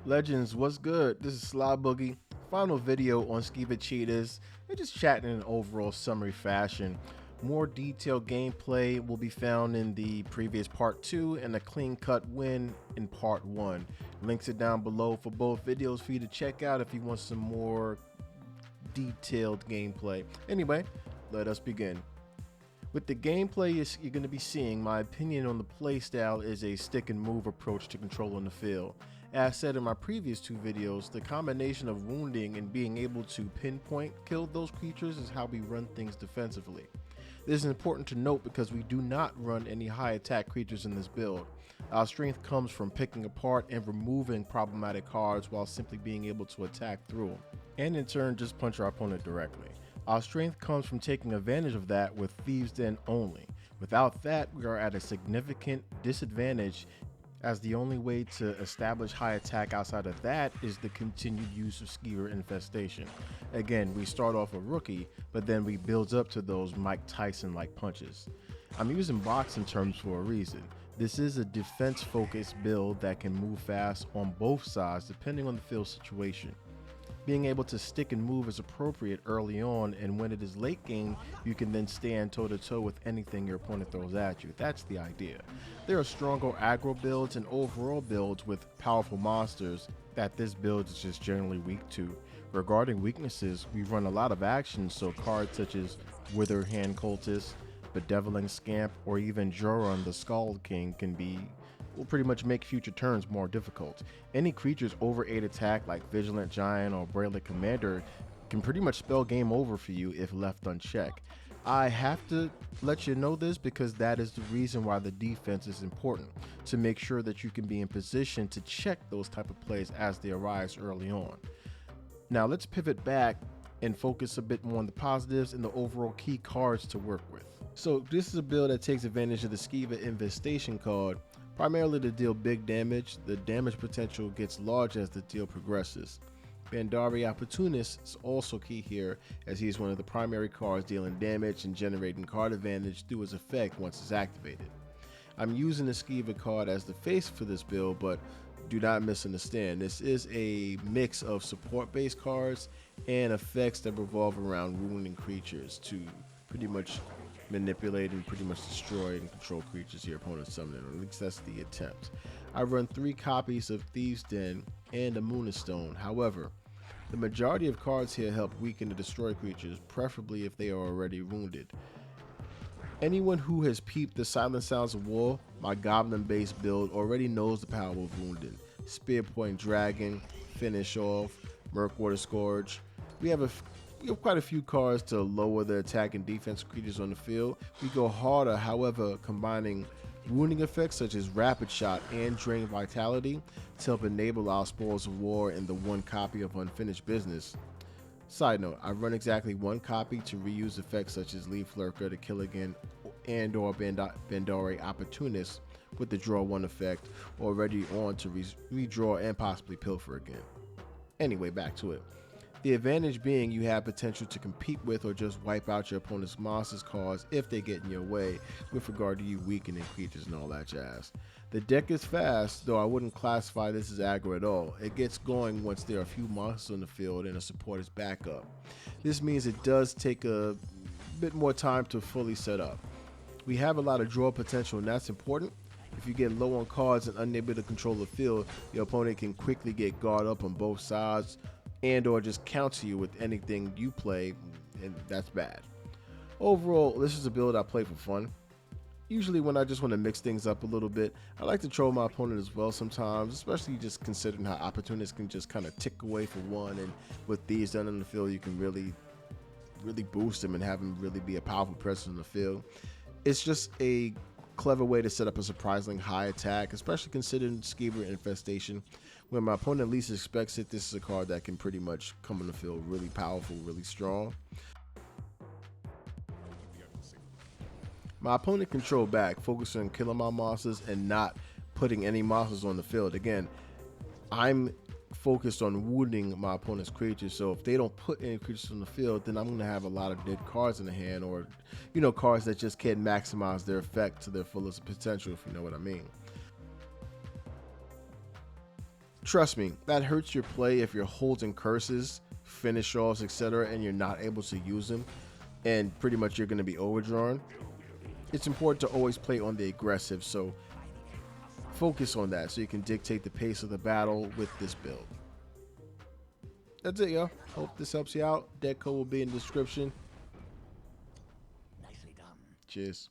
Legends, what's good? This is Sly Boogie. Final video on Skeever cheaters and just chatting in an overall summary fashion. More detailed gameplay will be found in the previous part 2 and a clean cut win in part 1. Links are down below for both videos for you to check out if you want some more detailed gameplay. Anyway, let us begin. With the gameplay you're going to be seeing, my opinion on the playstyle is a stick and move approach to controlling the field. As said in my previous 2 videos, the combination of wounding and being able to pinpoint kill those creatures is how we run things defensively. This is important to note because we do not run any high attack creatures in this build. Our strength comes from picking apart and removing problematic cards while simply being able to attack through them, and in turn just punch our opponent directly. Our strength comes from taking advantage of that with Thieves' Den only. Without that, we are at a significant disadvantage, as the only way to establish high attack outside of that is the continued use of Skeever Infestation. Again, we start off a rookie, but then we build up to those Mike Tyson-like punches. I'm using boxing terms for a reason. This is a defense-focused build that can move fast on both sides depending on the field situation. Being able to stick and move is appropriate early on, and when it is late game, you can then stand toe to toe with anything your opponent throws at you. That's the idea. There are stronger aggro builds and overall builds with powerful monsters that this build is just generally weak to. Regarding weaknesses, we run a lot of actions, so cards such as Withered Hand Cultist, Bedeviling Scamp, or even Joran the Skull King will pretty much make future turns more difficult. Any creatures over 8 attack like Vigilant Giant or Braided Commander can pretty much spell game over for you if left unchecked. I have to let you know this because that is the reason why the defense is important, to make sure that you can be in position to check those type of plays as they arise early on. Now let's pivot back and focus a bit more on the positives and the overall key cards to work with. So this is a build that takes advantage of the Skeever Infestation card, primarily to deal big damage. The damage potential gets large as the deal progresses. Bandari Opportunist is also key here, as he is one of the primary cards dealing damage and generating card advantage through his effect once it's activated. I'm using the Skeever card as the face for this build, but do not misunderstand. This is a mix of support based cards and effects that revolve around wounding creatures to pretty much manipulate and pretty much destroy and control creatures your opponent summoning, or at least that's the attempt. I run 3 copies of Thieves' Den and a Moonstone. However, the majority of cards here help weaken and destroy creatures, preferably if they are already wounded. Anyone who has peeped the Silent Sounds of War, my goblin based build, already knows the power of wounding. Spearpoint Dragon, Finish Off, Murkwater Scourge. We have quite a few cards to lower the attack and defense creatures on the field. We go harder, however, combining wounding effects such as Rapid Shot and Drain Vitality to help enable our Spoils of War and the 1 copy of Unfinished Business. Side note, I run exactly 1 copy to reuse effects such as Leaf Lurker to kill again and or Bandari Opportunist with the Draw 1 effect, already on to redraw and possibly pilfer again. Anyway, back to it. The advantage being you have potential to compete with or just wipe out your opponent's monsters cards if they get in your way with regard to you weakening creatures and all that jazz. The deck is fast, though I wouldn't classify this as aggro at all. It gets going once there are a few monsters on the field and a support is back up. This means it does take a bit more time to fully set up. We have a lot of draw potential, and that's important. If you get low on cards and unable to control the field, your opponent can quickly get guard up on both sides and or just counter you with anything you play, and that's bad. Overall, this is a build I play for fun. Usually when I just want to mix things up a little bit, I like to troll my opponent as well sometimes, especially just considering how opportunists can just kind of tick away for 1, and with these done in the field, you can really boost them and have them really be a powerful presence in the field. It's just a clever way to set up a surprisingly high attack, especially considering Skeever Infestation. When my opponent least expects it, this is a card that can pretty much come in the field really powerful, really strong. My opponent can control back, focusing on killing my monsters and not putting any monsters on the field. Again, I'm focused on wounding my opponent's creatures, so if they don't put any creatures on the field, then I'm going to have a lot of dead cards in the hand, or cards that just can't maximize their effect to their fullest potential, if you know what I mean. Trust me, that hurts your play if you're holding curses, finish offs, etc., and you're not able to use them, and pretty much you're going to be overdrawn. It's important to always play on the aggressive, so focus on that so you can dictate the pace of the battle with this build. That's it, yo. Hope this helps you out. Deck code will be in the description. Nicely done. Cheers.